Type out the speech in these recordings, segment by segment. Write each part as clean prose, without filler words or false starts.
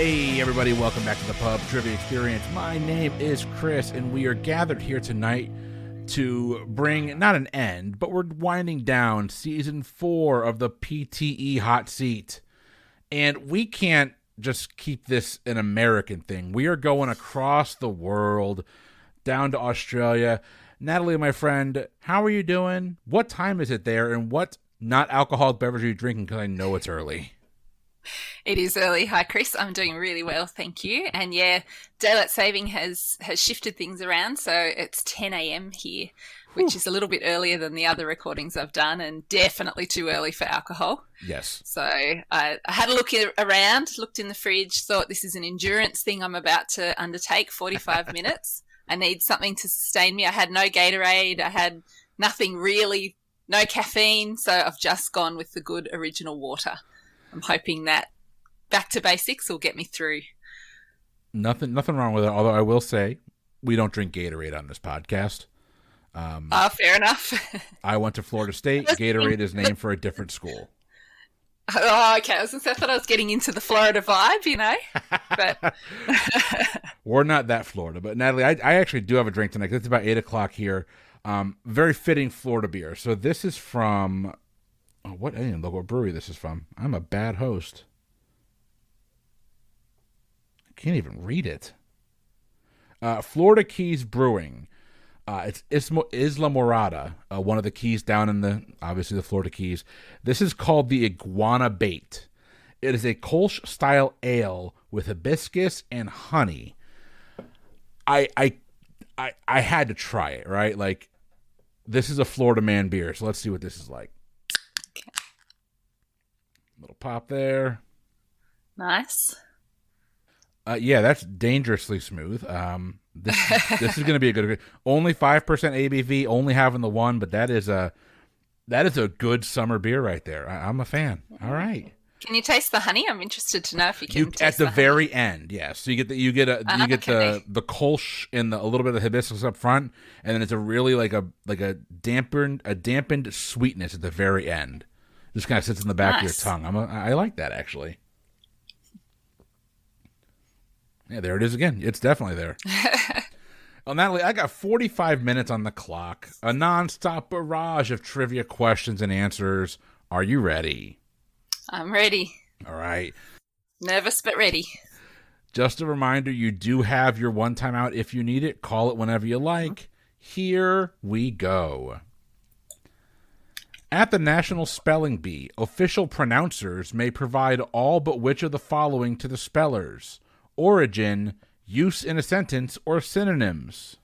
Hey everybody, welcome back to the Pub Trivia Experience. My name is Chris, and we are gathered here tonight to bring, not an end, but we're winding down Season 4 of the PTE Hot Seat. And we can't just keep this an American thing. We are going across the world, down to Australia. Natalie, my friend, how are you doing? What time is it there, and what not alcoholic beverage are you drinking? Because I know it's early. It is early. Hi, Chris. I'm doing really well, thank you. And yeah, daylight saving has shifted things around, so it's 10 a.m. here, which is a little bit earlier than the other recordings I've done, and definitely too early for alcohol. Yes. So I had a look around, looked in the fridge, thought this is an endurance thing I'm about to undertake, 45 minutes. I need something to sustain me. I had no Gatorade. I had nothing really, no caffeine, so I've just gone with the good original water. I'm hoping that back to basics will get me through. Nothing wrong with it, although I will say we don't drink Gatorade on this podcast. Fair enough. I went to Florida State. Gatorade is named for a different school. Oh, okay. I thought I was getting into the Florida vibe, you know. But we're not that Florida. But Natalie, I actually do have a drink tonight. It's about 8 o'clock here. Very fitting Florida beer. So this is from... I didn't even look what brewery this is from. I'm a bad host. I can't even read it. Florida Keys Brewing. It's Isla Morada, one of the keys down in obviously the Florida Keys. This is called the Iguana Bait. It is a Kolsch-style ale with hibiscus and honey. I had to try it, right? Like, this is a Florida man beer, so let's see what this is like. Okay. Little pop there. Nice. Yeah, that's dangerously smooth. This is going to be a good. Only 5% ABV, only having the one, but that is a good summer beer right there. I'm a fan. All right. Can you taste the honey? I'm interested to know if you can. At the very end, yes. So you get the Kolsch and a little bit of hibiscus up front, and then it's a really like a dampened sweetness at the very end. Just kind of sits in the back of your tongue. I like that actually. Yeah, there it is again. It's definitely there. Well, Natalie, I got 45 minutes on the clock. A nonstop barrage of trivia questions and answers. Are you ready? I'm ready. All right. Nervous but ready. Just a reminder, you do have your one time out if you need it. Call it whenever you like. Here we go. At the National Spelling Bee, official pronouncers may provide all but which of the following to the spellers? Origin, use in a sentence, or synonyms?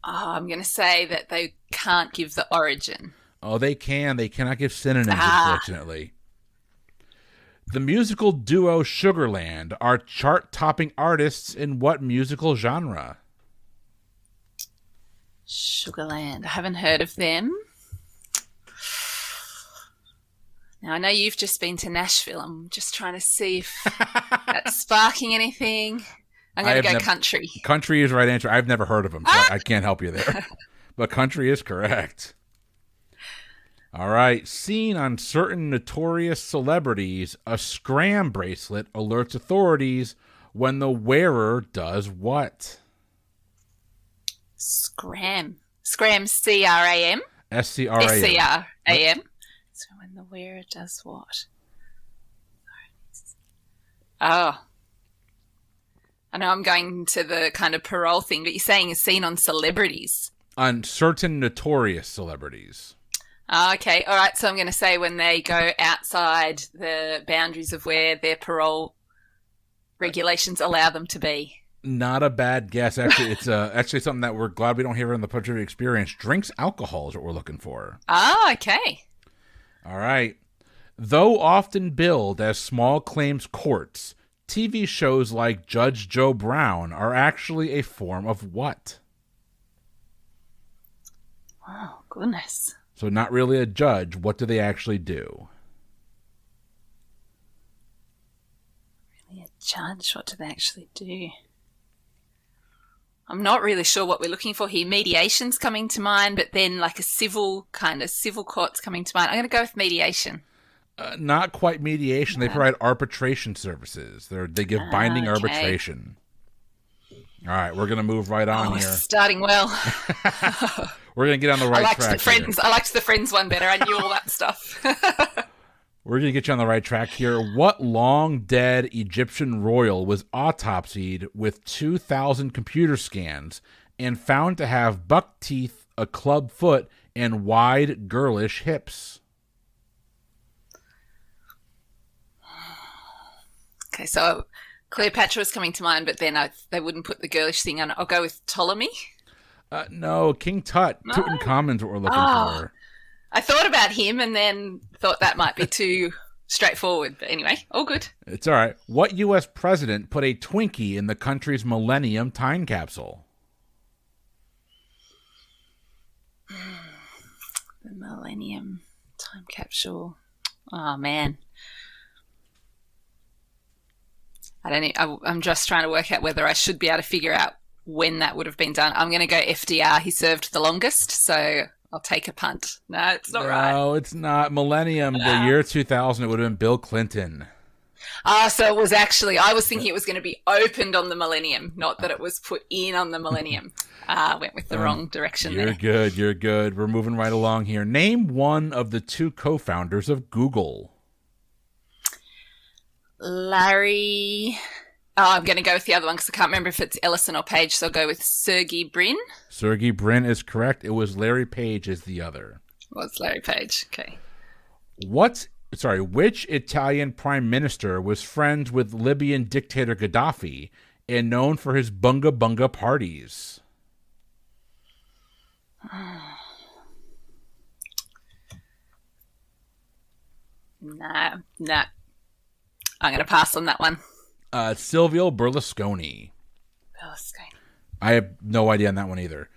I'm going to say that they can't give the origin. Oh, they can. They cannot give synonyms, unfortunately. The musical duo Sugarland are chart-topping artists in what musical genre? Sugarland. I haven't heard of them. Now, I know you've just been to Nashville. I'm just trying to see if that's sparking anything. I'm going to go country. Country is the right answer. I've never heard of them, so I can't help you there. But country is correct. All right. Seen on certain notorious celebrities, a scram bracelet alerts authorities when the wearer does what? Scram. Scram, C-R-A-M? S-C-R-A-M. S-C-R-A-M. So when the wearer does what? Oh. I know I'm going to the kind of parole thing, but you're saying it's seen on celebrities. On certain notorious celebrities. Oh, okay. All right. So I'm going to say when they go outside the boundaries of where their parole regulations allow them to be. Not a bad guess. Actually, it's actually something that we're glad we don't hear in the PubTriviaExperience. Experience. Drinks alcohol is what we're looking for. Oh, okay. All right. Though often billed as small claims courts, TV shows like Judge Joe Brown are actually a form of what? Oh, goodness. So not really a judge. What do they actually do? Really a judge? What do they actually do? I'm not really sure what we're looking for here. Mediation's coming to mind, but then like a civil court's coming to mind. I'm going to go with mediation. Not quite mediation. They provide arbitration services. They give binding arbitration. All right, we're going to move right on here. Starting well. We're going to get on the right track here. I liked the Friends one better. I knew all that stuff. We're going to get you on the right track here. What long-dead Egyptian royal was autopsied with 2,000 computer scans and found to have buck teeth, a club foot, and wide, girlish hips? Okay, so Cleopatra was coming to mind, but then they wouldn't put the girlish thing on. I'll go with Ptolemy. No, King Tut. No. Tutankhamun's what we're looking for. I thought about him and then thought that might be too straightforward. But anyway, all good. It's all right. What U.S. president put a Twinkie in the country's Millennium time capsule? The Millennium time capsule. Oh, man. I don't know. I'm just trying to work out whether I should be able to figure out when that would have been done. I'm going to go FDR. He served the longest, so I'll take a punt. No, it's not right. No, it's not. Millennium, the year 2000, it would have been Bill Clinton. So it was actually, I was thinking it was going to be opened on the Millennium, not that it was put in on the Millennium. I went with the wrong direction there. You're good. We're moving right along here. Name one of the two co-founders of Google. Larry. I'm going to go with the other one because I can't remember if it's Ellison or Page, so I'll go with Sergey Brin. Sergey Brin is correct. It was Larry Page is the other. Was Larry Page. Okay. Which Italian prime minister was friends with Libyan dictator Gaddafi and known for his bunga bunga parties? Nah. I'm going to pass on that one. Silvio Berlusconi. I have no idea on that one either.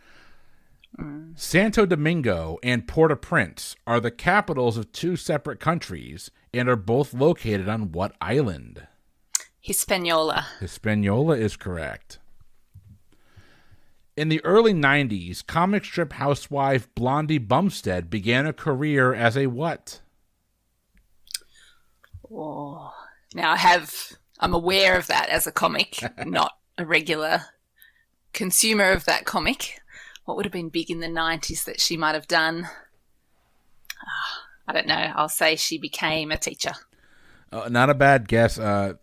Santo Domingo and Port-au-Prince are the capitals of two separate countries and are both located on what island? Hispaniola. Hispaniola is correct. In the early 90s, comic strip housewife Blondie Bumstead began a career as a what? Oh. Now, I'm aware of that as a comic, not a regular consumer of that comic. What would have been big in the 90s that she might have done? I don't know. I'll say she became a teacher. Not a bad guess. A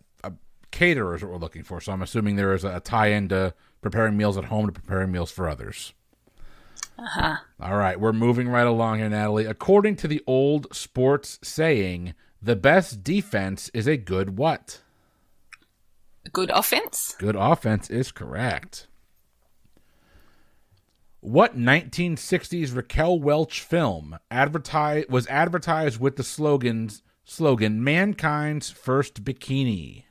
caterer is what we're looking for, so I'm assuming there is a tie-in to preparing meals at home to preparing meals for others. Uh-huh. All right, we're moving right along here, Natalie. According to the old sports saying, the best defense is a good what? A good offense? Good offense is correct. What 1960s Raquel Welch film was advertised with the slogan "Mankind's First Bikini"?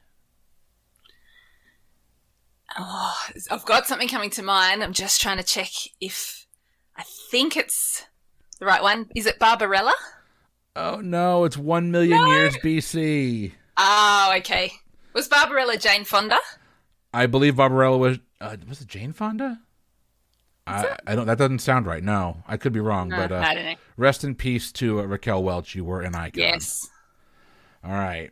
Oh, I've got something coming to mind. I'm just trying to check if I think it's the right one. Is it Barbarella? Oh, no, it's 1 million years BC. Oh, okay. Was Barbarella Jane Fonda? I believe Barbarella was it Jane Fonda? I don't. That doesn't sound right. No, I could be wrong. But I don't know. Rest in peace to Raquel Welch. You were an icon. Yes. All right.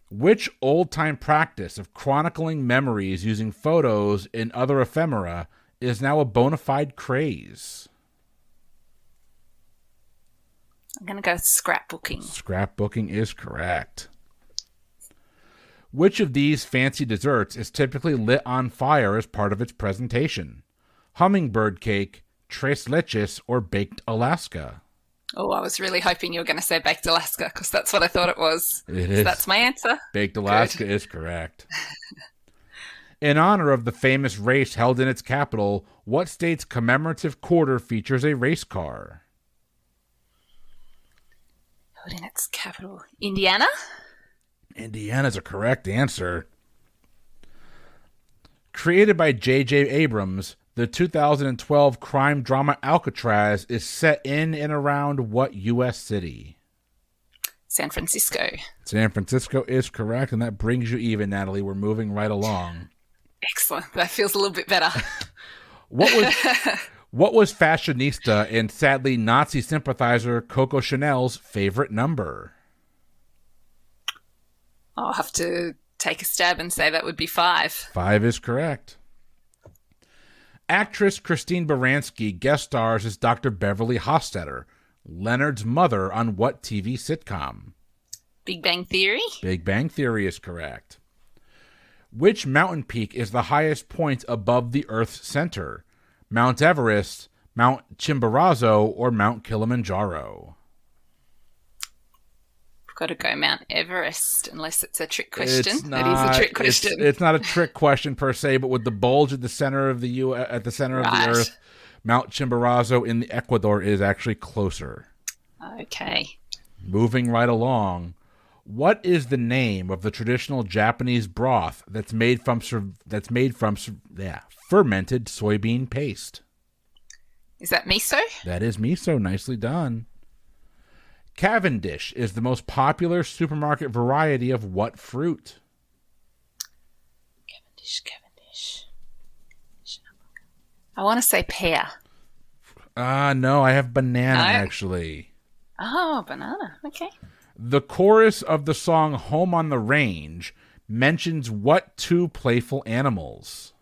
Which old-time practice of chronicling memories using photos and other ephemera is now a bona fide craze? I'm going to go with scrapbooking. Scrapbooking is correct. Which of these fancy desserts is typically lit on fire as part of its presentation? Hummingbird cake, tres leches, or baked Alaska? Oh, I was really hoping you were going to say baked Alaska because that's what I thought it was. It is. That's my answer. Baked Alaska is correct. In honor of the famous race held in its capital, what state's commemorative quarter features a race car? Held in its capital. Indiana? Indiana's a correct answer. Created by J.J. Abrams, the 2012 crime drama Alcatraz is set in and around what U.S. city? San Francisco. San Francisco is correct, and that brings you even, Natalie. We're moving right along. Excellent. That feels a little bit better. What was fashionista and sadly Nazi sympathizer Coco Chanel's favorite number? I'll have to take a stab and say that would be 5. 5 is correct. Actress Christine Baranski guest stars as Dr. Beverly Hofstetter, Leonard's mother, on what TV sitcom? Big Bang Theory? Big Bang Theory is correct. Which mountain peak is the highest point above the Earth's center? Mount Everest, Mount Chimborazo, or Mount Kilimanjaro? Got to go Mount Everest, unless it's a trick question. It is a trick question. It's not a trick question per se, but with the bulge at the center of the of the Earth, Mount Chimborazo in the Ecuador is actually closer. Okay. Moving right along, what is the name of the traditional Japanese broth that's made from fermented soybean paste? Is that miso? That is miso. Nicely done. Cavendish is the most popular supermarket variety of what fruit? Cavendish. I want to say pear. No, I have banana, actually. Oh, banana. Okay. The chorus of the song Home on the Range mentions what 2 playful animals?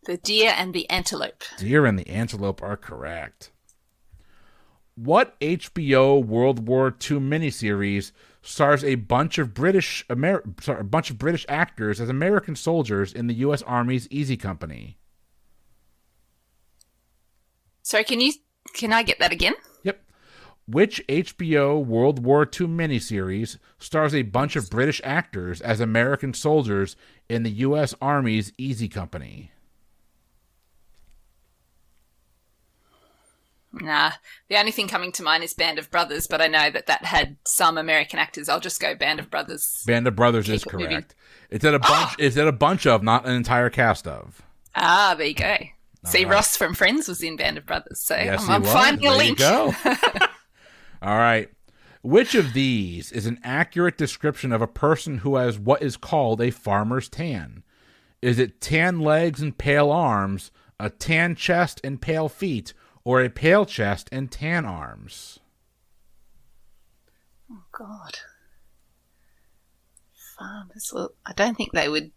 The deer and the antelope. Deer and the antelope are correct. What HBO World War II miniseries stars a bunch of British actors as American soldiers in the U.S. Army's Easy Company? Sorry, can I get that again? Yep. Which HBO World War II miniseries stars a bunch of British actors as American soldiers in the U.S. Army's Easy Company? Nah, the only thing coming to mind is Band of Brothers, but I know that had some American actors. I'll just go Band of Brothers. Band of Brothers is correct. It's at a bunch. It's at a bunch of, not an entire cast of. Ah, there you go. See, right. Ross from Friends was in Band of Brothers, so yes, I'm finding a link. There you go. All right. Which of these is an accurate description of a person who has what is called a farmer's tan? Is it tan legs and pale arms, a tan chest and pale feet, or a pale chest and tan arms? Oh, God. Farmers. Well, I don't think they would.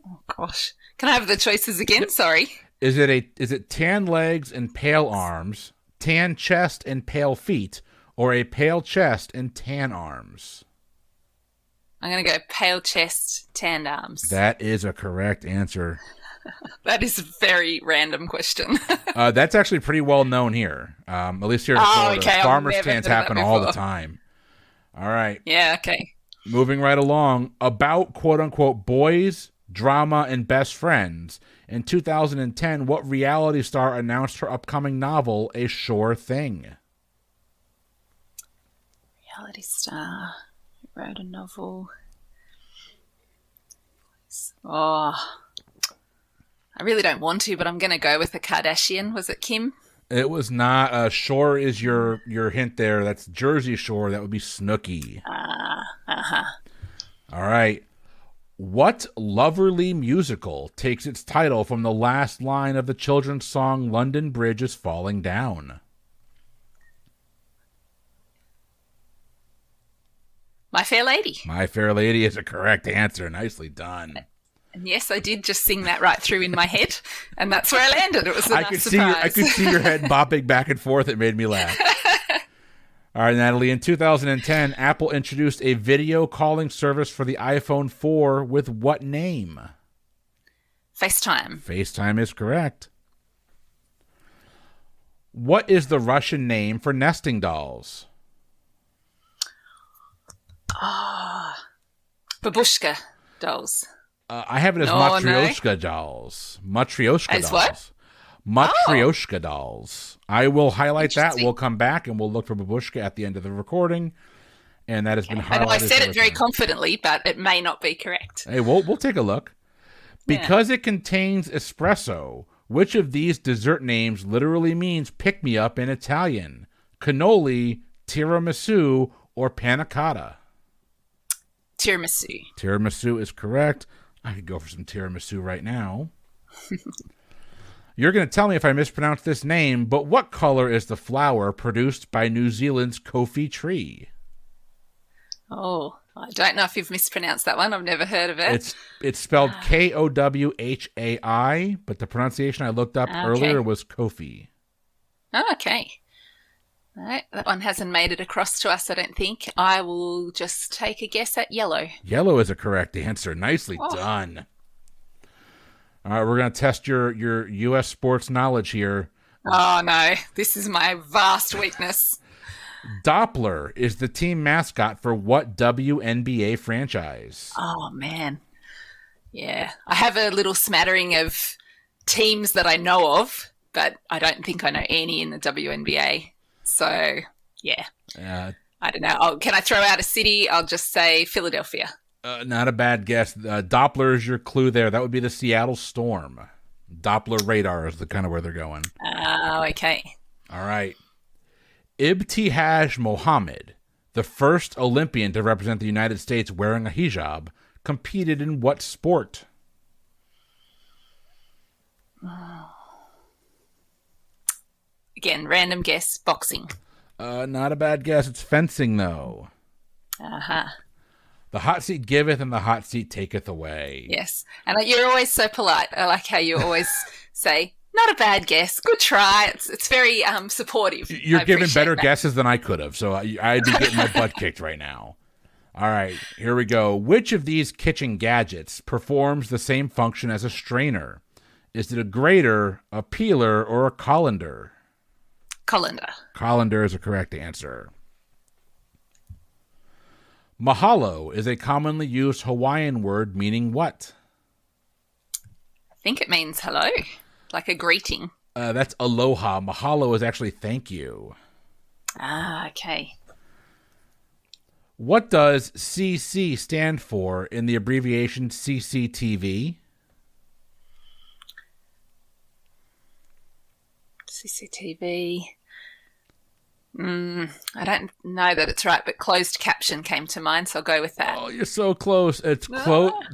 Oh, gosh. Can I have the choices again? Sorry. Is it tan legs and pale arms, tan chest and pale feet, or a pale chest and tan arms? I'm going to go pale chest, tanned arms. That is a correct answer. That is a very random question. That's actually pretty well known here. At least here in Florida. Okay. Farmers tans happen all the time. All right. Yeah, okay. Moving right along. About quote-unquote boys, drama, and best friends. In 2010, what reality star announced her upcoming novel, A Sure Thing? Reality star who wrote a novel. Oh, I really don't want to, but I'm going to go with the Kardashian. Was it Kim? It was not. Shore is your hint there. That's Jersey Shore. That would be Snooki. All right. What Loverly musical takes its title from the last line of the children's song London Bridge is Falling Down? My Fair Lady. My Fair Lady is a correct answer. Nicely done. And yes, I did just sing that right through in my head, and that's where I landed. It was a nice surprise. I could see your head bopping back and forth. It made me laugh. All right, Natalie. In 2010, Apple introduced a video calling service for the iPhone 4 with what name? FaceTime. FaceTime is correct. What is the Russian name for nesting dolls? Babushka dolls. I have it as Matryoshka dolls. Matryoshka as dolls. What? Matryoshka dolls. I will highlight that. We'll come back and we'll look for Babushka at the end of the recording. And that has been highlighted. I said it very confidently, but it may not be correct. Hey, we'll take a look. Because it contains espresso, which of these dessert names literally means pick-me-up in Italian? Cannoli, tiramisu, or panna cotta? Tiramisu. Tiramisu is correct. I could go for some tiramisu right now. You're going to tell me if I mispronounce this name, but what color is the flower produced by New Zealand's coffee tree? Oh, I don't know if you've mispronounced that one. I've never heard of it. It's spelled Kowhai, but the pronunciation I looked up earlier was Kofi. Oh, okay. All right, that one hasn't made it across to us, I don't think. I will just take a guess at yellow. Yellow is a correct answer. Nicely done. All right, we're going to test your U.S. sports knowledge here. Oh, no. This is my vast weakness. Doppler is the team mascot for what WNBA franchise? Oh, man. Yeah. I have a little smattering of teams that I know of, but I don't think I know any in the WNBA. So, yeah. I don't know. Can I throw out a city? I'll just say Philadelphia. Not a bad guess. Doppler is your clue there. That would be the Seattle Storm. Doppler radar is the kind of where they're going. Oh, okay. All right. Ibtihaj Mohammed, the first Olympian to represent the United States wearing a hijab, competed in what sport? Again, random guess, boxing. Not a bad guess. It's fencing, though. Uh-huh. The hot seat giveth and the hot seat taketh away. Yes. And you're always so polite. I like how you always say, not a bad guess. Good try. It's very supportive. You're giving better guesses than I could have, so I'd be getting my butt kicked right now. All right, here we go. Which of these kitchen gadgets performs the same function as a strainer? Is it a grater, a peeler, or a colander? Colander. Colander is a correct answer. Mahalo is a commonly used Hawaiian word meaning what? I think it means hello, like a greeting. That's aloha. Mahalo is actually thank you. Ah, okay. What does CC stand for in the abbreviation CCTV? CCTV. I don't know that it's right, but closed caption came to mind, so I'll go with that. Oh, you're so close. It's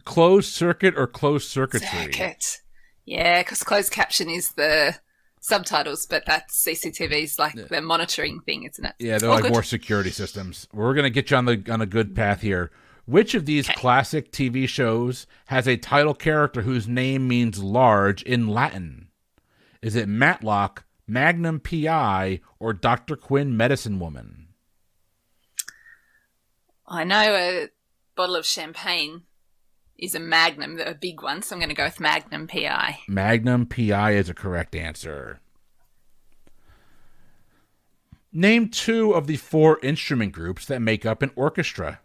closed circuit or closed circuitry. Circuit. Yeah, because closed caption is the subtitles, but that's CCTV's like the monitoring thing, isn't it? Yeah, they're like more security systems. We're going to get you on a good path here. Which of these classic TV shows has a title character whose name means large in Latin? Is it Matlock, Magnum PI, or Dr. Quinn Medicine Woman? I know a bottle of champagne is a Magnum, a big one, so I'm going to go with Magnum PI. Magnum PI is a correct answer. Name two of the four instrument groups that make up an orchestra.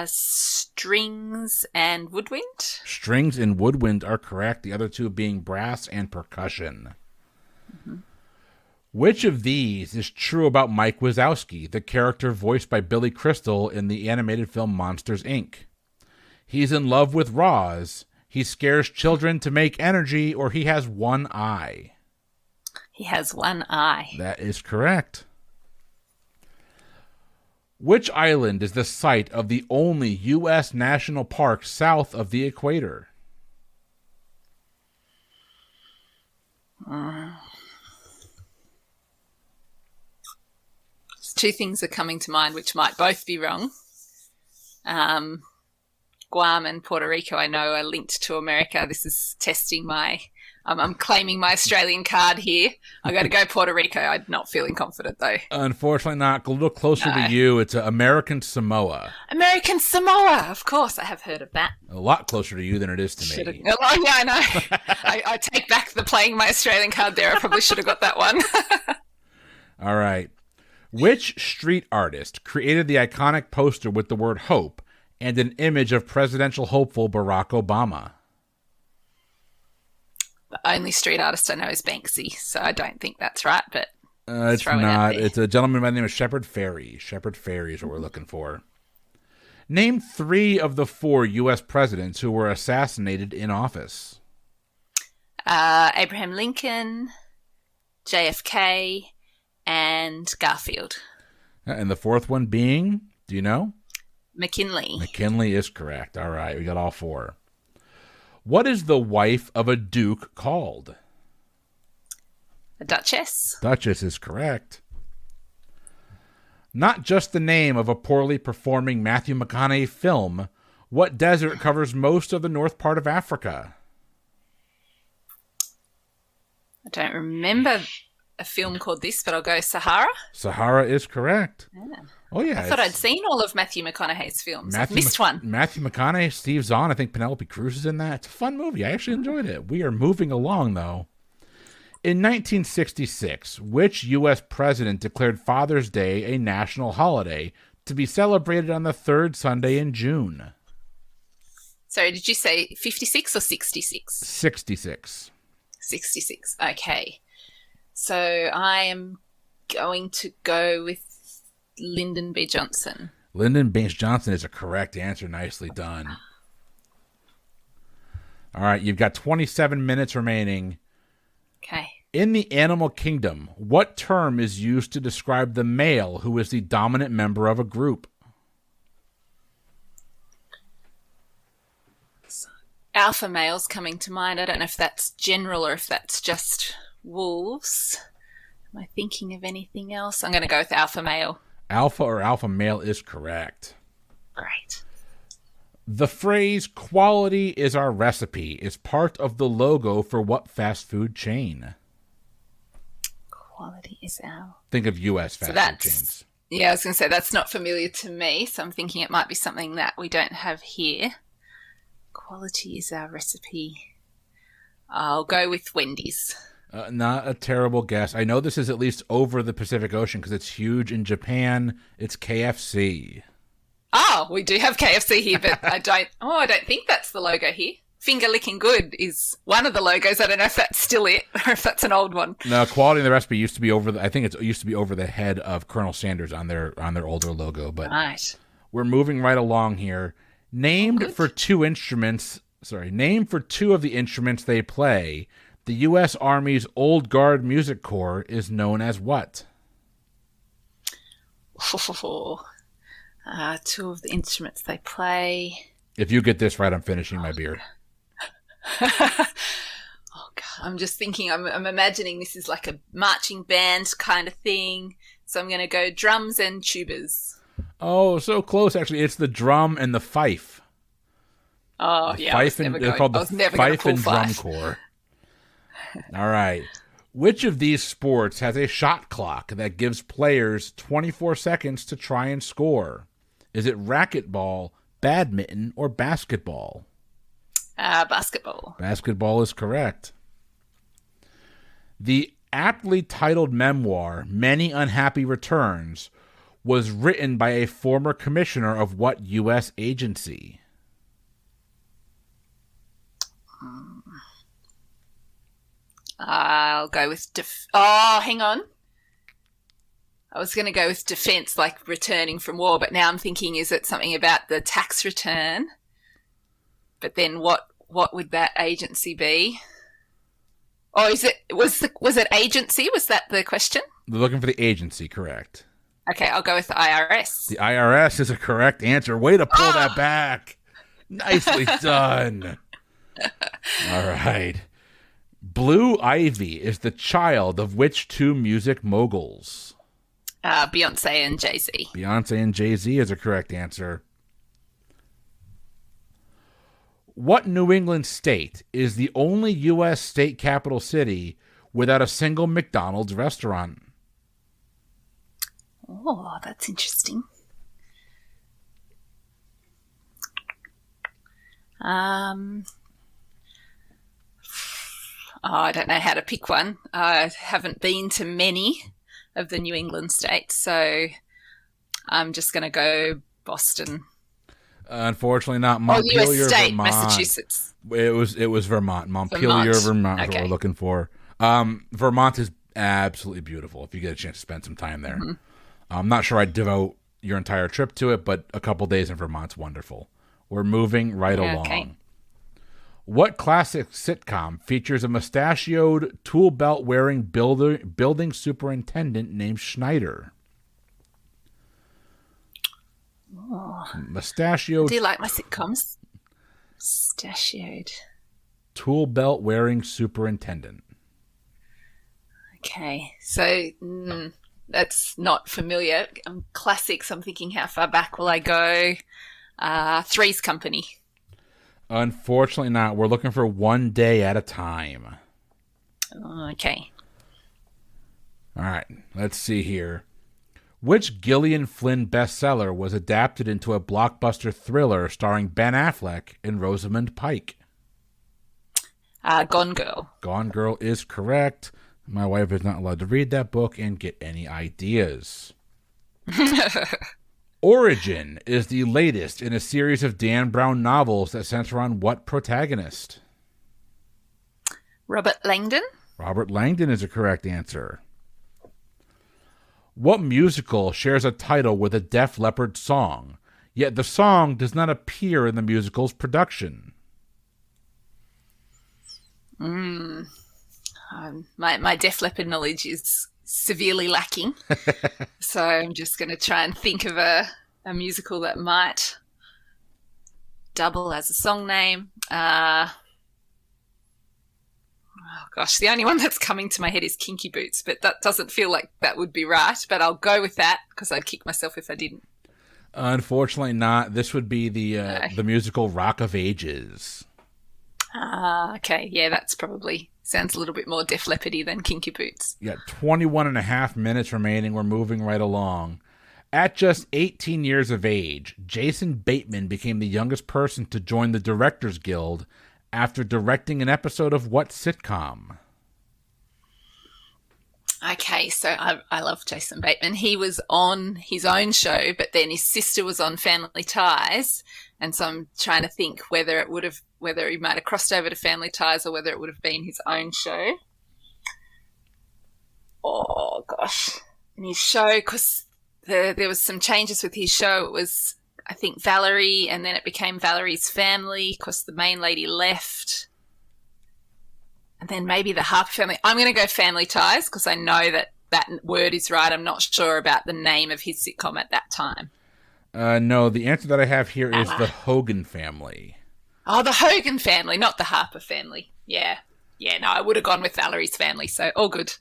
Strings and woodwind. Strings and woodwind are correct. The other two being brass and percussion. Mm-hmm. Which of these is true about Mike Wazowski, the character voiced by Billy Crystal in the animated film Monsters, Inc.? He's in love with Roz, he scares children to make energy, or he has one eye? He has one eye. That is correct. Which island is the site of the only U.S. national park south of the equator? Two things are coming to mind which might both be wrong. Guam and Puerto Rico, I know, are linked to America. This is testing my... I'm claiming my Australian card here. I'm going to go Puerto Rico. I'm not feeling confident, though. Unfortunately not. A little closer to you. It's American Samoa. American Samoa. Of course, I have heard of that. A lot closer to you than it is to me. Oh, yeah, I know. I take back the playing my Australian card there. I probably should have got that one. All right. Which street artist created the iconic poster with the word hope and an image of presidential hopeful Barack Obama? The only street artist I know is Banksy, so I don't think that's right, but it's not. It's a gentleman by the name of Shepard Fairey. Shepard Fairey is what we're looking for. Name three of the four U.S. presidents who were assassinated in office. Abraham Lincoln, JFK, and Garfield. And the fourth one being, do you know? McKinley. McKinley is correct. All right, we got all four. What is the wife of a duke called? A duchess. Duchess is correct. Not just the name of a poorly performing Matthew McConaughey film, what desert covers most of the north part of Africa? I don't remember a film called this, but I'll go Sahara. Sahara is correct. Yeah. Oh, yeah. I thought I'd seen all of Matthew McConaughey's films. I've missed one. Matthew McConaughey, Steve Zahn, I think Penelope Cruz is in that. It's a fun movie. I actually enjoyed it. We are moving along, though. In 1966, which U.S. president declared Father's Day a national holiday to be celebrated on the third Sunday in June? Sorry, did you say 56 or 66? 66. 66. Okay. So I am going to go with Lyndon B. Johnson. Lyndon B. Johnson is a correct answer. Nicely done. All right, you've got 27 minutes remaining. Okay. In the animal kingdom, what term is used to describe the male who is the dominant member of a group? Alpha males coming to mind. I don't know if that's general or if that's just wolves. Am I thinking of anything else? I'm going to go with alpha male. Alpha or alpha male is correct. Great. The phrase "quality is our recipe" is part of the logo for what fast food chain? Quality is our... Think of U.S. fast food chains. Yeah, I was going to say that's not familiar to me, so I'm thinking it might be something that we don't have here. Quality is our recipe. I'll go with Wendy's. Not a terrible guess. I know this is at least over the Pacific Ocean because it's huge in Japan. It's KFC. Oh, we do have KFC here, but I don't think that's the logo here. Finger Licking Good is one of the logos. I don't know if that's still it or if that's an old one. No, Quality in the Recipe used to be over it used to be over the head of Colonel Sanders on their older logo, but right. We're moving right along here. Named for two of the instruments they play, the U.S. Army's Old Guard Music Corps is known as what? Two of the instruments they play. If you get this right, I'm finishing my beer. Oh, God. I'm just thinking, I'm imagining this is like a marching band kind of thing. So I'm going to go drums and tubas. Oh, so close, actually. It's the drum and the fife. Oh, the yeah. Fife they're called the Fife and Drum Corps. All right. Which of these sports has a shot clock that gives players 24 seconds to try and score? Is it racquetball, badminton, or basketball? Basketball. Basketball is correct. The aptly titled memoir, Many Unhappy Returns, was written by a former commissioner of what U.S. agency? I'll go with... hang on. I was going to go with defense, like returning from war, but now I'm thinking, is it something about the tax return? But then what would that agency be? Oh, was it agency? Was that the question? They're looking for the agency, correct. Okay, I'll go with the IRS. The IRS is a correct answer. Way to pull that back. Nicely done. All right. Blue Ivy is the child of which two music moguls? Beyonce and Jay-Z. Beyonce and Jay-Z is a correct answer. What New England state is the only U.S. state capital city without a single McDonald's restaurant? Oh, that's interesting. I don't know how to pick one. I haven't been to many of the New England states, so I'm just going to go Boston. Unfortunately, not Montpelier, U.S. state, Vermont. Massachusetts. It was Vermont. Montpelier, Vermont is what we're looking for. Vermont is absolutely beautiful if you get a chance to spend some time there. Mm-hmm. I'm not sure I'd devote your entire trip to it, but a couple days in Vermont's wonderful. We're moving right along. Okay. What classic sitcom features a mustachioed, tool belt wearing building superintendent named Schneider? Oh. Mustachioed. Do you like my sitcoms? Mustachioed. Tool belt wearing superintendent. Okay, so that's not familiar. Classics, I'm thinking, how far back will I go? Three's Company. Unfortunately not. We're looking for One Day at a Time. Okay. All right, let's see here. Which Gillian Flynn bestseller was adapted into a blockbuster thriller starring Ben Affleck and Rosamund Pike? Gone Girl. Gone Girl is correct. My wife is not allowed to read that book and get any ideas. Origin is the latest in a series of Dan Brown novels that center on what protagonist? Robert Langdon. Robert Langdon is a correct answer. What musical shares a title with a Def Leppard song, yet the song does not appear in the musical's production? My Def Leppard knowledge is severely lacking, so I'm just going to try and think of a musical that might double as a song name. Oh gosh, the only one that's coming to my head is Kinky Boots, but that doesn't feel like that would be right, but I'll go with that because I'd kick myself if I didn't. Unfortunately not. This would be the musical Rock of Ages. Okay. Yeah, that's probably sounds a little bit more Def Leppard-y than Kinky Boots. Yeah, 21 and a half minutes remaining. We're moving right along. At just 18 years of age, Jason Bateman became the youngest person to join the Directors Guild after directing an episode of what sitcom? Okay, so I love Jason Bateman. He was on his own show, but then his sister was on Family Ties, and so I'm trying to think whether he might have crossed over to Family Ties or whether it would have been his own show. Oh gosh, in his show, because there was some changes with his show. It was, I think, Valerie, and then it became Valerie's Family because the main lady left. And then maybe the Harper Family. I'm going to go Family Ties because I know that word is right. I'm not sure about the name of his sitcom at that time. No, the answer that I have here is the Hogan Family. Oh, the Hogan Family, not the Harper Family. Yeah, no, I would have gone with Valerie's Family, so all good.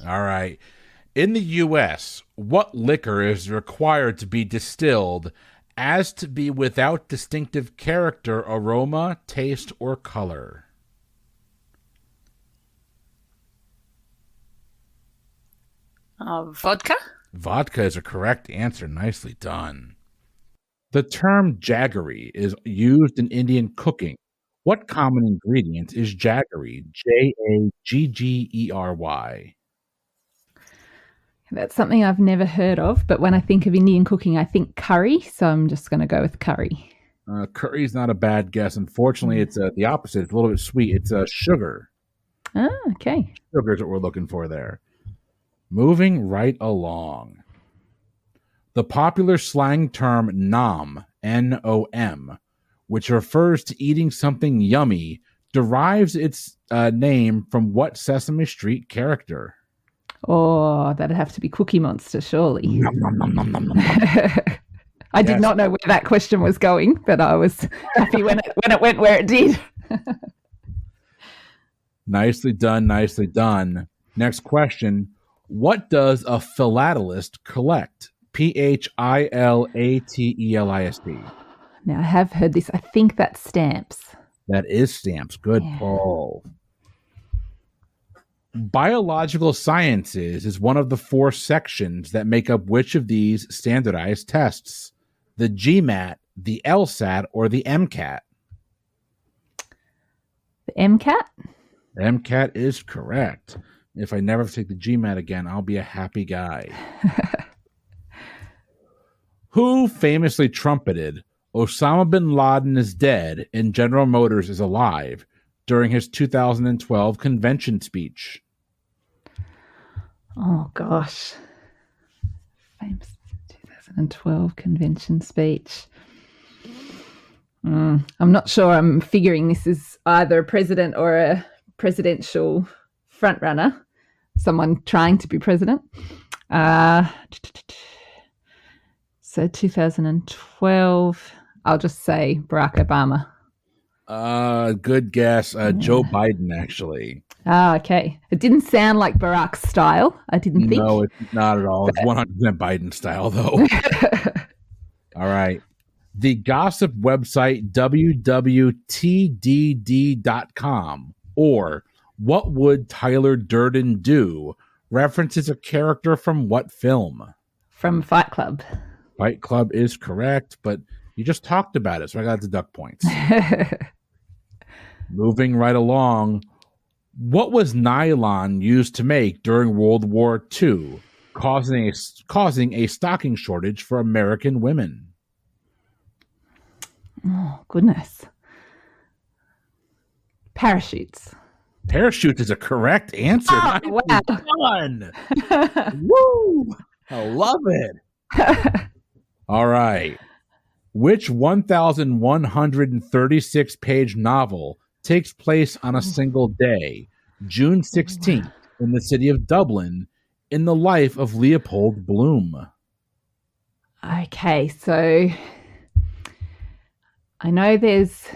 All right. In the U.S., what liquor is required to be distilled as to be without distinctive character, aroma, taste, or color? Vodka? Vodka is a correct answer. Nicely done. The term jaggery is used in Indian cooking. What common ingredient is jaggery? Jaggery. That's something I've never heard of, but when I think of Indian cooking, I think curry, so I'm just going to go with curry. Curry is not a bad guess. Unfortunately, it's the opposite. It's a little bit sweet. It's sugar. Ah, okay. Sugar is what we're looking for there. Moving right along. The popular slang term nom, N-O-M, which refers to eating something yummy, derives its name from what Sesame Street character? Oh, that'd have to be Cookie Monster, surely. Nom, nom, nom, nom, nom, nom. I did not know where that question was going, but I was happy when it went where it did. Nicely done, nicely done. Next question. What does a philatelist collect? P-H-I-L-A-T-E-L-I-S-T. Now, I have heard this. I think that's stamps. That is stamps. Good pull. Biological sciences is one of the 4 sections that make up which of these standardized tests? The GMAT, the LSAT, or the MCAT? The MCAT? The MCAT is correct. If I never take the GMAT again, I'll be a happy guy. Who famously trumpeted Osama bin Laden is dead and General Motors is alive during his 2012 convention speech? Oh, gosh. Famous 2012 convention speech. I'm not sure. I'm figuring this is either a president or a presidential frontrunner, someone trying to be president. So 2012, I'll just say Barack Obama. Good guess. Joe Biden, actually. Ah, okay. It didn't sound like Barack's style, I didn't think. No, it's not at all. It's 100% Biden style, though. All right. The gossip website wwtdd.com, or What Would Tyler Durden Do, references a character from what film? From Fight Club. Fight Club is correct, but you just talked about it, so I got to deduct points. Moving right along, what was nylon used to make during World War II, causing a stocking shortage for American women? Oh, goodness. Parachutes. Parachutes is a correct answer. Oh, wow. Done. Woo! I love it. All right. Which 1,136-page novel takes place on a single day, June 16th, in the city of Dublin, in the life of Leopold Bloom? Okay, so I know there's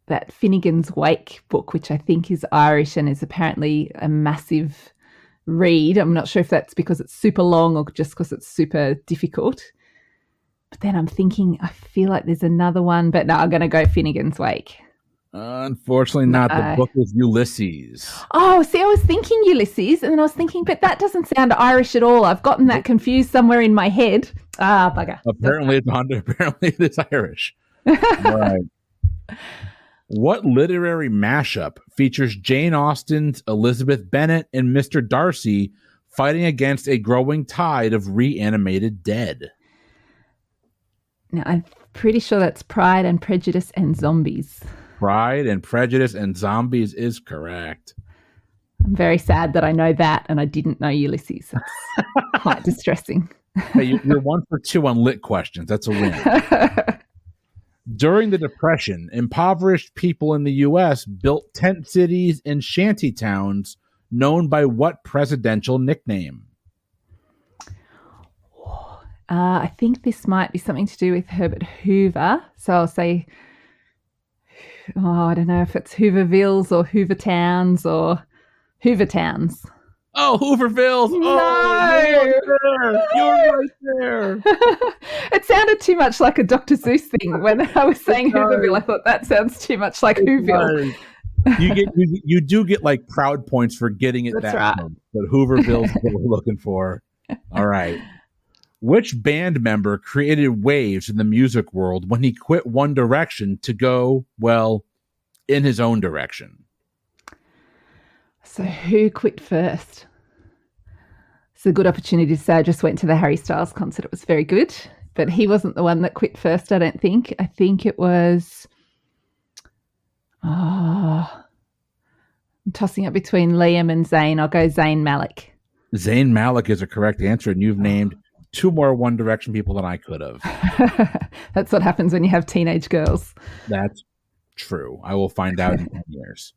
that Finnegan's Wake book, which I think is Irish and is apparently a massive read. I'm not sure if that's because it's super long or just because it's super difficult. But then I'm thinking, I feel like there's another one, but no, I'm going to go Finnegan's Wake. Unfortunately not. The book is Ulysses. Oh, see, I was thinking Ulysses, and then I was thinking, but that doesn't sound Irish at all. I've gotten that confused somewhere in my head. Ah, bugger. Apparently it's Irish. All right. What literary mashup features Jane Austen's Elizabeth Bennet and Mr. Darcy fighting against a growing tide of reanimated dead? Now, I'm pretty sure that's Pride and Prejudice and Zombies. Pride and Prejudice and Zombies is correct. I'm very sad that I know that and I didn't know Ulysses. That's quite distressing. Hey, you're 1 for 2 on lit questions. That's a win. During the Depression, impoverished people in the U.S. built tent cities and shanty towns known by what presidential nickname? I think this might be something to do with Herbert Hoover. So I'll say, I don't know if it's Hoovervilles or Hoover Towns or Hoover Towns. Oh, Hoovervilles. No. Oh, you're right there. It sounded too much like a Dr. Seuss thing. When I was saying Hooverville, I thought that sounds too much like Whoville. You do get like proud points for getting it. That's that right. one, but Hooverville's what we're looking for. All right. Which band member created waves in the music world when he quit One Direction to go, well, in his own direction? So who quit first? It's a good opportunity to say I just went to the Harry Styles concert. It was very good, but he wasn't the one that quit first, I don't think. I think it was... I'm tossing up between Liam and Zayn. I'll go Zayn Malik. Zayn Malik is a correct answer, and you've named 2 more One Direction people than I could have. That's what happens when you have teenage girls. That's true. I will find out in 10 years.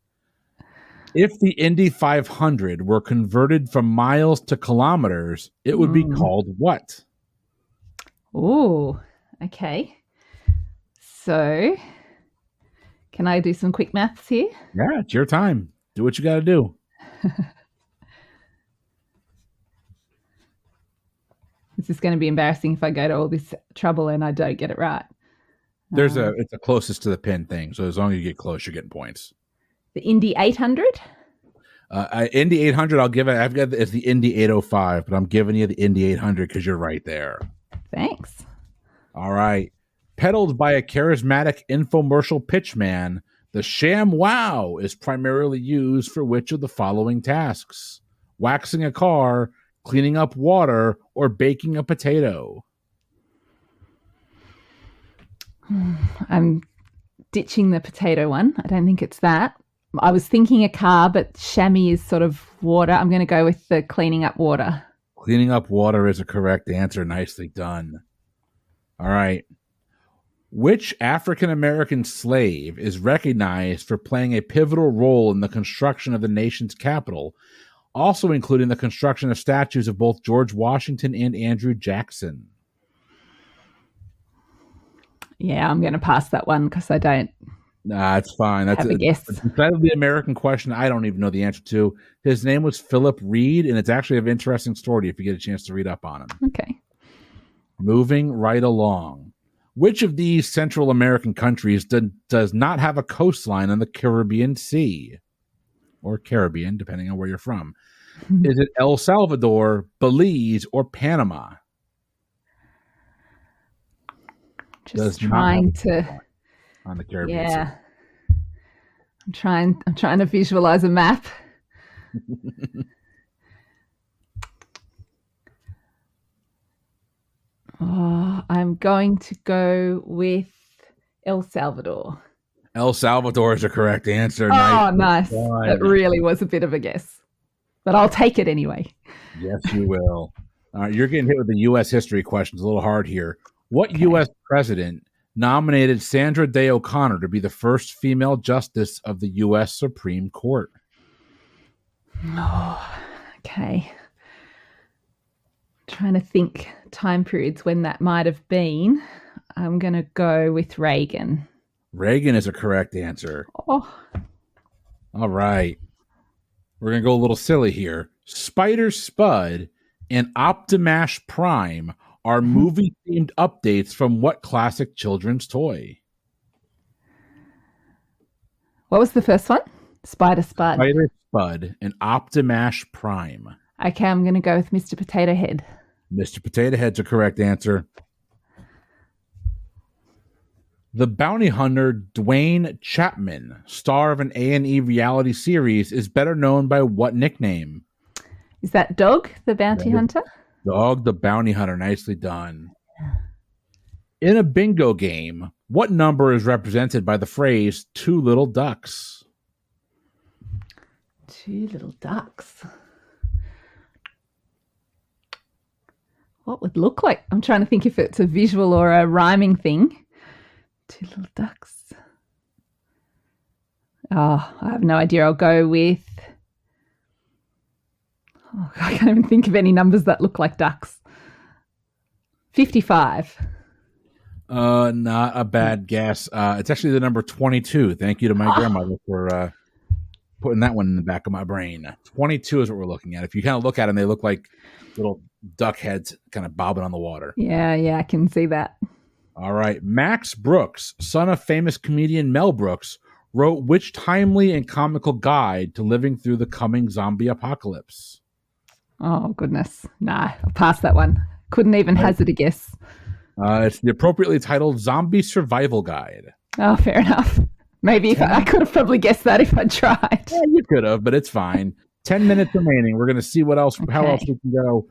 If the Indy 500 were converted from miles to kilometers, it would be called what? Oh, okay. So, can I do some quick maths here? Yeah, it's your time. Do what you got to do. This is going to be embarrassing if I go to all this trouble and I don't get it right. It's the closest to the pin thing, so as long as you get close, you're getting points. The Indy 800? Indy 800, I'll give it. I've got it's the Indy 805, but I'm giving you the Indy 800 because you're right there. Thanks. All right. Peddled by a charismatic infomercial pitchman, the Sham Wow is primarily used for which of the following tasks? Waxing a car, cleaning up water, or baking a potato? I'm ditching the potato one. I don't think it's that. I was thinking a car, but chamois is sort of water. I'm going to go with the cleaning up water. Cleaning up water is a correct answer. Nicely done. All right. Which African-American slave is recognized for playing a pivotal role in the construction of the nation's capital, also including the construction of statues of both George Washington and Andrew Jackson? Yeah, I'm going to pass that one because I don't Nah, it's fine. That's Have a guess. the American question I don't even know the answer to. His name was Philip Reed, and it's actually an interesting story if you get a chance to read up on him. Okay. Moving right along. Which of these Central American countries does not have a coastline on the Caribbean Sea? Or Caribbean, depending on where you're from. Is it El Salvador, Belize, or Panama? Just trying to on the Caribbean Sea. Yeah. I'm trying to visualize a map. I'm going to go with El Salvador. El Salvador is the correct answer. Nice. That really was a bit of a guess. But I'll take it anyway. Yes, you will. All right, you're getting hit with the U.S. history questions. A little hard here. What U.S. president nominated Sandra Day O'Connor to be the first female justice of the U.S. Supreme Court? Oh, okay. Trying to think time periods when that might have been. I'm going to go with Reagan. Reagan is a correct answer. Oh. All right. We're going to go a little silly here. Spider Spud and Optimash Prime are movie-themed updates from what classic children's toy? What was the first one? Spider Spud. Spider Spud and Optimash Prime. Okay, I'm going to go with Mr. Potato Head. Mr. Potato Head's a correct answer. The bounty hunter Dwayne Chapman, star of an A&E reality series, is better known by what nickname? Is that Dog, the bounty hunter? Dog, the bounty hunter. Nicely done. In a bingo game, what number is represented by the phrase two little ducks? Two little ducks. What would look like? I'm trying to think if it's a visual or a rhyming thing. Two little ducks. Oh, I have no idea. I'll go with... Oh, I can't even think of any numbers that look like ducks. 55. Not a bad guess. It's actually the number 22. Thank you to my grandmother for putting that one in the back of my brain. 22 is what we're looking at. If you kind of look at them, they look like little duck heads kind of bobbing on the water. Yeah, I can see that. All right. Max Brooks, son of famous comedian Mel Brooks, wrote which timely and comical guide to living through the coming zombie apocalypse? Oh, goodness. Nah, I'll pass that one. Couldn't even hazard a guess. It's the appropriately titled Zombie Survival Guide. Oh, fair enough. Maybe if I could have probably guessed that if I tried. Yeah, you could have, but it's fine. 10 minutes remaining. We're going to see how else we can go.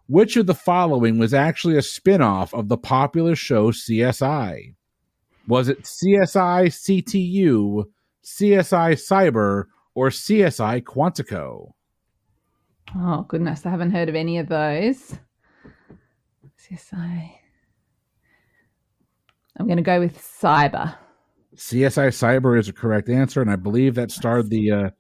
Which of the following was actually a spin-off of the popular show CSI? Was it CSI CTU, CSI Cyber, or CSI Quantico? Oh, goodness. I haven't heard of any of those. CSI. I'm going to go with Cyber. CSI Cyber is a correct answer, and I believe that starred the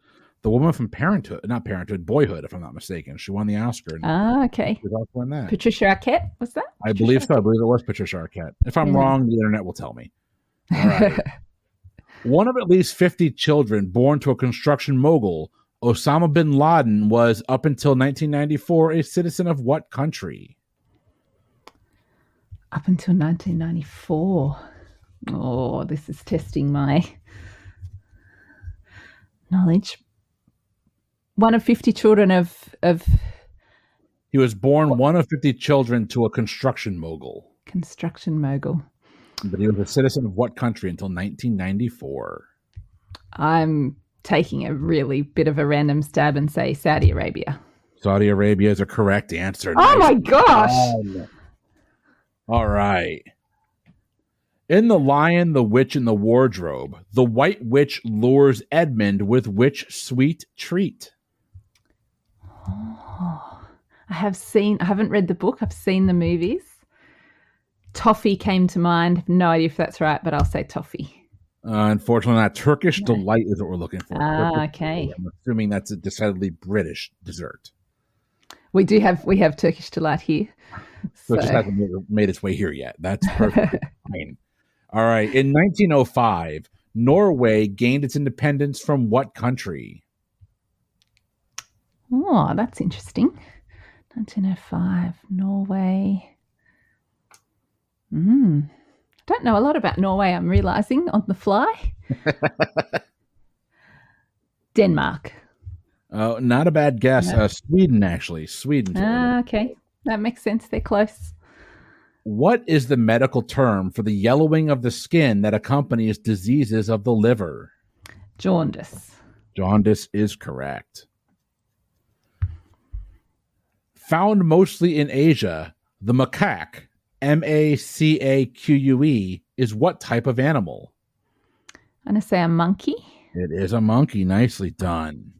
woman from Boyhood, if I'm not mistaken. She won the Oscar. Okay. She also won that. Patricia Arquette, was that? I believe so. I believe it was Patricia Arquette. If I'm wrong, the internet will tell me. All right. One of at least 50 children born to a construction mogul, Osama bin Laden was, up until 1994, a citizen of what country? Up until 1994. Oh, this is testing my knowledge. One of 50 children of... He was born one of 50 children to a construction mogul. Construction mogul. But he was a citizen of what country until 1994? I'm taking a really bit of a random stab and say Saudi Arabia. Saudi Arabia is a correct answer. Oh, my gosh. All right. In The Lion, the Witch, and the Wardrobe, the White Witch lures Edmund with which sweet treat? Oh, I haven't read the book. I've seen the movies. Toffee came to mind. I have no idea if that's right, but I'll say toffee. Unfortunately not. Turkish Delight is what we're looking for. Okay. I'm assuming that's a decidedly British dessert. We have Turkish Delight here. So it just hasn't made its way here yet. That's perfect. Fine. All right. In 1905, Norway gained its independence from what country? Oh, that's interesting. 1905, Norway. I don't know a lot about Norway, I'm realising on the fly. Denmark. Oh, not a bad guess. No. Sweden, actually. Sweden. Okay. That makes sense. They're close. What is the medical term for the yellowing of the skin that accompanies diseases of the liver? Jaundice. Jaundice is correct. Found mostly in Asia, the macaque, Macaque, is what type of animal? I'm going to say a monkey. It is a monkey. Nicely done.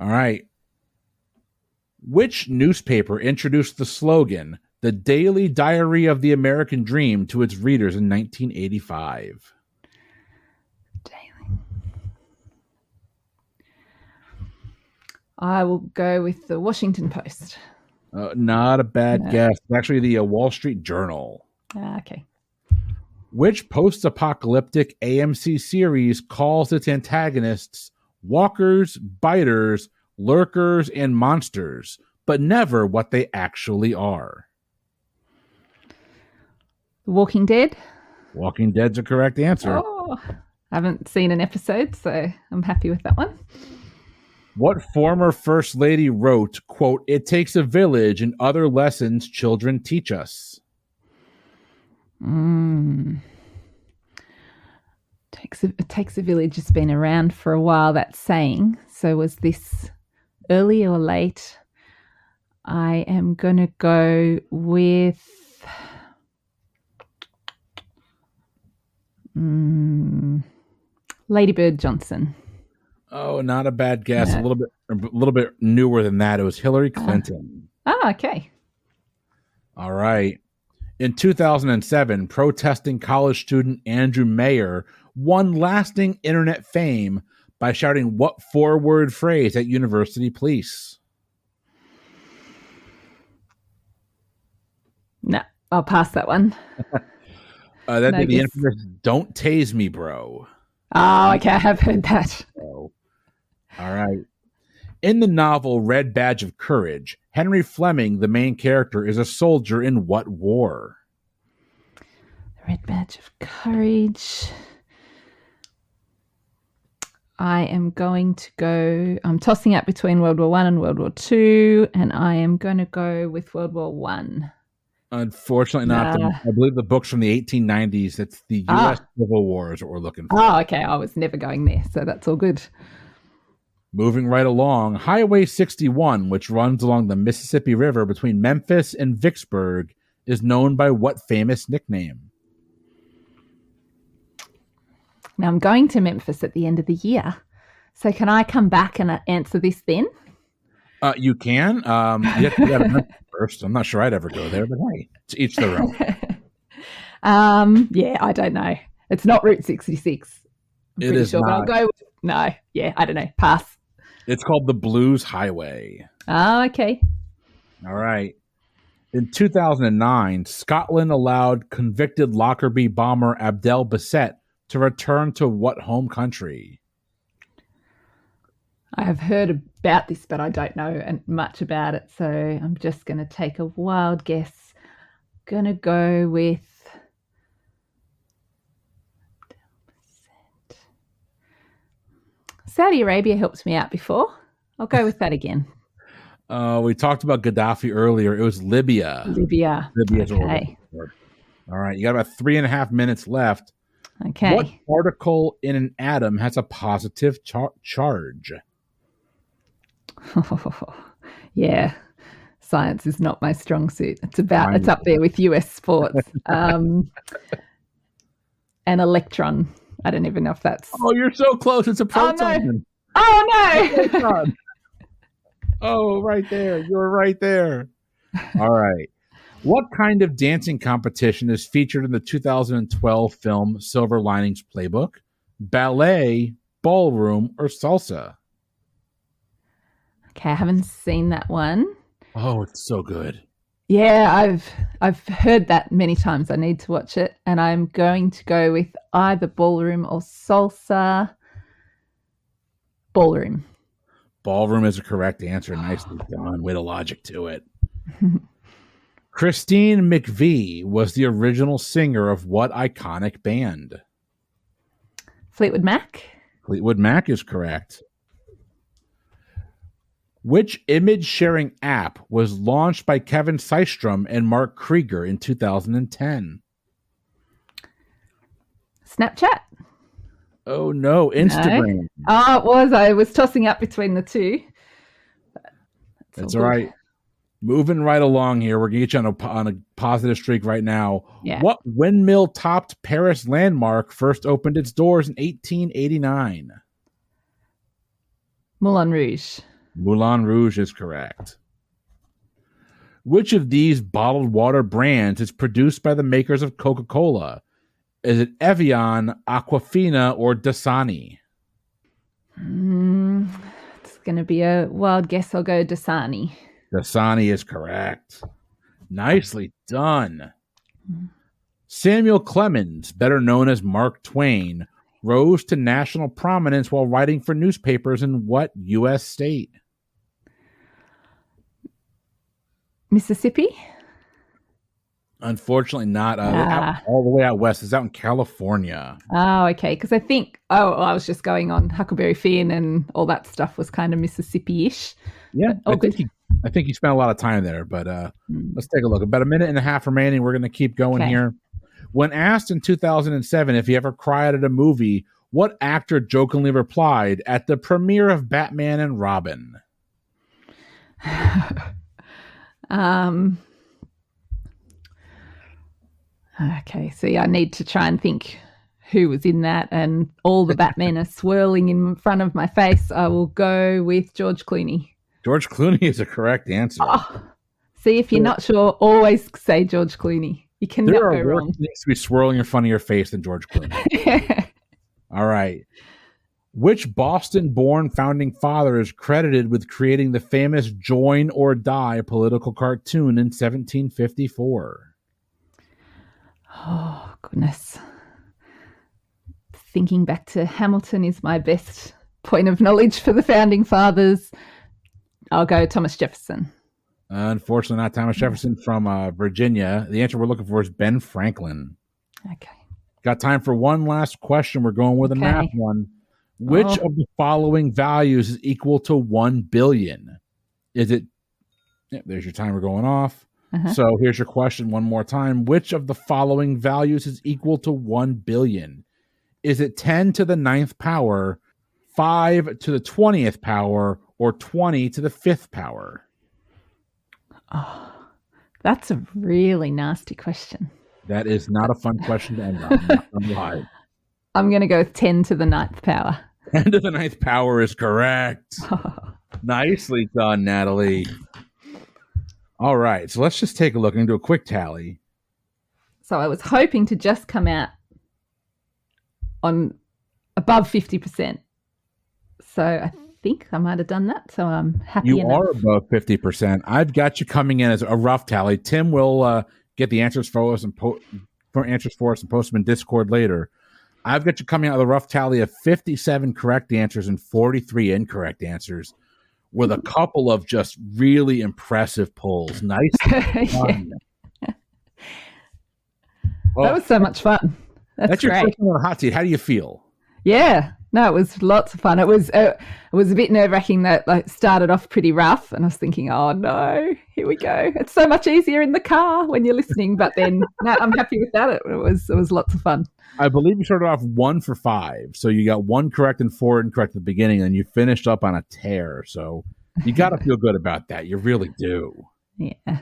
All right. Which newspaper introduced the slogan, "The Daily Diary of the American Dream," to its readers in 1985? Daily. I will go with the Washington Post. Not a bad guess. It's actually the Wall Street Journal. Okay. Which post-apocalyptic AMC series calls its antagonists walkers, biters, lurkers, and monsters, but never what they actually are? The Walking Dead. Walking Dead's a correct answer. Oh, I haven't seen an episode, so I'm happy with that one. What former First Lady wrote, quote, "It takes a village and other lessons children teach us"? It takes a village has been around for a while, that saying. So was this early or late? I am going to go with Lady Bird Johnson. Oh, not a bad guess. No. A little bit newer than that. It was Hillary Clinton. Okay. All right. In 2007, protesting college student Andrew Mayer won lasting internet fame by shouting what four-word phrase at university police? No, I'll pass that one. That'd be the infamous "Don't tase me, bro." Oh, okay. I have heard that. Oh. All right. In the novel Red Badge of Courage, Henry Fleming, the main character, is a soldier in what war? Red Badge of Courage. I am going to go, I'm tossing up between World War I and World War II, and I am going to go with World War I. Unfortunately not. I believe the book's from the 1890s. It's the U.S. Civil War is what we're looking for. Oh, okay. I was never going there, so that's all good. Moving right along, Highway 61, which runs along the Mississippi River between Memphis and Vicksburg, is known by what famous nickname? Now, I'm going to Memphis at the end of the year, so can I come back and answer this then? You can. You have to go to Memphis first. I'm not sure I'd ever go there, but hey, it's each their own. Yeah, I don't know. It's not Route 66. It is sure, not. But I'll go with, no, yeah, I don't know. Pass. It's called the Blues Highway. Oh, okay. All right. In 2009, Scotland allowed convicted Lockerbie bomber Abdel Bassett to return to what home country? I have heard about this, but I don't know much about it, so I'm just going to take a wild guess. Going to go with Saudi Arabia. Helped me out before. I'll go with that again. We talked about Gaddafi earlier. It was Libya. Libya's okay. All right, you got about 3.5 minutes left. Okay. What particle in an atom has a positive charge? Yeah, science is not my strong suit. It's up there with US sports. An electron. I don't even know if that's. Oh, you're so close. It's a proton. Oh no! Oh, right there. You're right there. All right. What kind of dancing competition is featured in the 2012 film Silver Linings Playbook? Ballet, ballroom, or salsa? Okay, I haven't seen that one. Oh, it's so good. Yeah, I've heard that many times. I need to watch it, and I'm going to go with either ballroom or salsa. Ballroom. Ballroom is a correct answer. Nicely done. Way to logic to it. Christine McVie was the original singer of what iconic band? Fleetwood Mac. Fleetwood Mac is correct. Which image sharing app was launched by Kevin Systrom and Mark Krieger in 2010? Snapchat. Oh no, Instagram. No. Oh, it was. I was tossing up between the two. That's all right. Moving right along here. We're going to get you on a positive streak right now. Yeah. What windmill-topped Paris landmark first opened its doors in 1889? Moulin Rouge. Moulin Rouge is correct. Which of these bottled water brands is produced by the makers of Coca-Cola? Is it Evian, Aquafina, or Dasani? It's going to be a wild guess. I'll go Dasani. Dasani is correct. Nicely done. Samuel Clemens, better known as Mark Twain, rose to national prominence while writing for newspapers in what U.S. state? Mississippi? Unfortunately not. All the way out west. It's out in California. Oh, okay. Because I think, I was just going on Huckleberry Finn and all that stuff was kind of Mississippi-ish. Yeah, I think he spent a lot of time there, but let's take a look. About a minute and a half remaining. We're going to keep going here. When asked in 2007 if he ever cried at a movie, what actor jokingly replied, "At the premiere of Batman and Robin"? Okay, so I need to try and think who was in that, and all the Batmen are swirling in front of my face. I will go with George Clooney. George Clooney is a correct answer. Oh, see, if you're not sure, always say George Clooney. You cannot go wrong. There are worse things to be swirling in front of your face than George Clooney. All right. Which Boston-born founding father is credited with creating the famous Join or Die political cartoon in 1754? Oh, goodness. Thinking back to Hamilton is my best point of knowledge for the founding fathers. I'll go Thomas Jefferson. Unfortunately, not Thomas Jefferson from Virginia. The answer we're looking for is Ben Franklin. Okay. Got time for one last question. We're going with a math one. Which of the following values is equal to 1 billion? Is it... Yeah, there's your timer going off. So here's your question one more time. Which of the following values is equal to 1 billion? Is it 10 to the 9th power, 5 to the 20th power, or 20 to the 5th power? Oh, that's a really nasty question. That is not a fun question to end on. I'm going to go with 10 to the 9th power. 10 to the 9th power is correct. Nicely done, Natalie. All right, so let's just take a look and do a quick tally. So I was hoping to just come out on above 50%. So I think I might have done that. So I'm happy. You are above 50%. I've got you coming in as a rough tally. Tim will get the answers for us and post them in Discord later. I've got you coming out with a rough tally of 57 correct answers and 43 incorrect answers, with a couple of just really impressive pulls. Nice. That was so much fun. That's your great. first one on the hot seat. How do you feel? Yeah. No, it was lots of fun. It was a bit nerve-wracking that it started off pretty rough, and I was thinking, oh no, here we go. It's so much easier in the car when you're listening, but then no, I'm happy with that. It was lots of fun. I believe you started off 1 for 5, so you got 1 correct and 4 incorrect at the beginning, and you finished up on a tear. So you got to feel good about that. You really do. Yeah.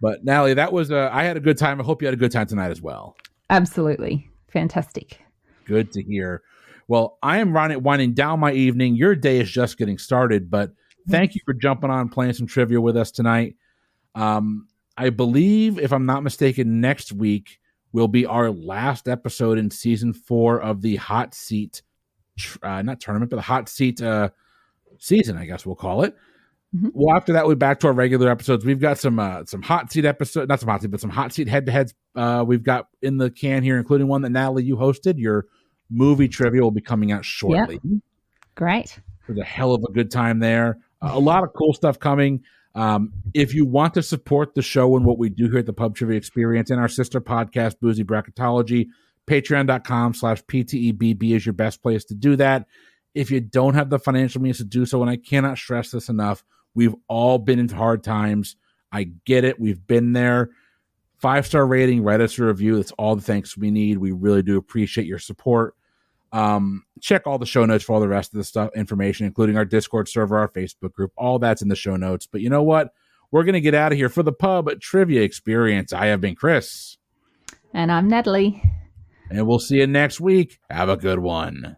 But Natalie, that was I had a good time. I hope you had a good time tonight as well. Absolutely. Fantastic. Good to hear. Well, I am winding down my evening. Your day is just getting started, but thank you for jumping on and playing some trivia with us tonight. I believe, if I'm not mistaken, next week will be our last episode in season 4 of the Hot Seat, not tournament, but the Hot Seat season, I guess we'll call it. Well, after that, we're back to our regular episodes. We've got some hot seat episodes, not some hot seat, but some hot seat head-to-heads we've got in the can here, including one that, Natalie, you hosted. Your movie trivia will be coming out shortly. Yep. Great. It was a hell of a good time there. A lot of cool stuff coming. If you want to support the show and what we do here at the Pub Trivia Experience and our sister podcast, Boozy Bracketology, patreon.com/PTEBB is your best place to do that. If you don't have the financial means to do so, and I cannot stress this enough, we've all been in hard times. I get it. We've been there. 5-star rating, write us a review. That's all the thanks we need. We really do appreciate your support. Check all the show notes for all the rest of the stuff, information, including our Discord server, our Facebook group. All that's in the show notes. But you know what? We're going to get out of here for the Pub Trivia Experience. I have been Chris. And I'm Natalie. And we'll see you next week. Have a good one.